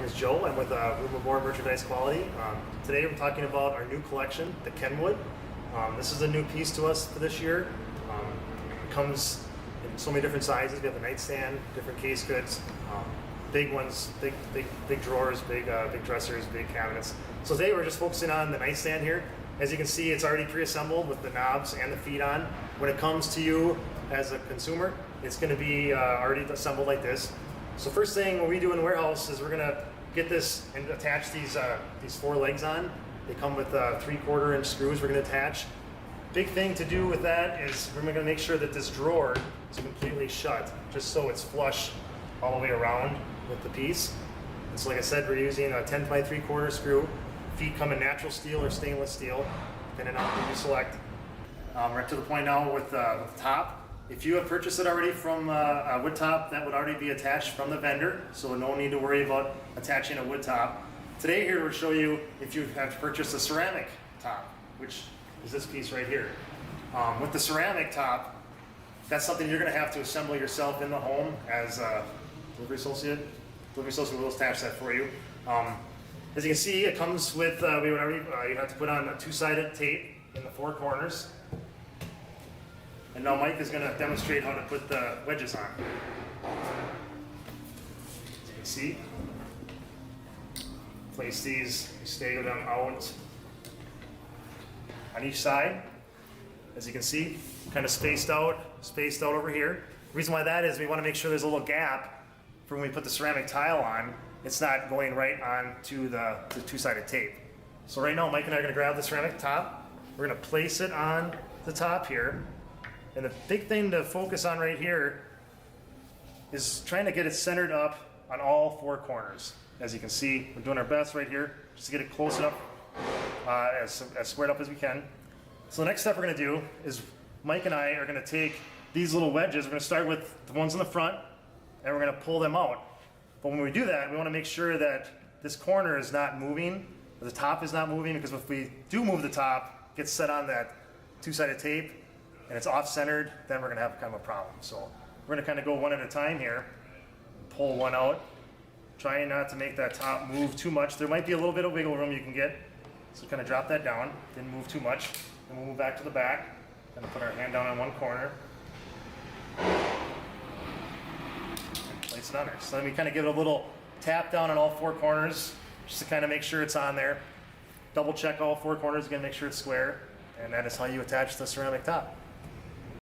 name is Joe. I'm with Room and Board Merchandise Quality. Today we're talking about our new collection, the Kenwood. This is a new piece to us for this year. It comes in so many different sizes. We have a nightstand, different case goods, big ones, big drawers, big dressers, big cabinets. So today we're just focusing on the nightstand here. As you can see, it's already pre-assembled with the knobs and the feet on. When it comes to you as a consumer, it's going to be already assembled like this. So first thing what we do in the warehouse is we're going to get this and attach these four legs on. They come with 3/4 inch screws we're going to attach. Big thing to do with that is we're going to make sure that this drawer is completely shut, just so it's flush all the way around with the piece. And so like I said, we're using a 10 by 3/4 screw. Feet come in natural steel or stainless steel, depending on what you select. We're up to the point now with the top. If you have purchased it already from a wood top, that would already be attached from the vendor, so no need to worry about attaching a wood top. Today here we'll show you if you have purchased a ceramic top, which is this piece right here. With the ceramic top, that's something you're going to have to assemble yourself in the home as a delivery associate. Delivery associate will attach that for you. As you can see, it comes with, you have to put on a two-sided tape in the four corners. And now Mike is going to demonstrate how to put the wedges on. As you can see, place these, stagger them out on each side. As you can see, kind of spaced out over here. The reason why that is we want to make sure there's a little gap for when we put the ceramic tile on. It's not going right onto the two-sided tape. So right now, Mike and I are going to grab the ceramic top. We're going to place it on the top here. And the big thing to focus on right here is trying to get it centered up on all four corners. As you can see, we're doing our best right here just to get it close enough, as squared up as we can. So the next step we're going to do is Mike and I are going to take these little wedges. We're going to start with the ones in the front, and we're going to pull them out. But when we do that, we want to make sure that this corner is not moving, or the top is not moving, because if we do move the top, it gets set on that two-sided tape, and it's off-centered, then we're going to have kind of a problem. So we're going to kind of go one at a time here, pull one out, trying not to make that top move too much. There might be a little bit of wiggle room you can get, so kind of drop that down, didn't move too much, and we'll move back to the back, and put our hand down on one corner, place it on there. So then we kind of give it a little tap down on all four corners, just to kind of make sure it's on there. Double check all four corners again, make sure it's square, and that is how you attach the ceramic top.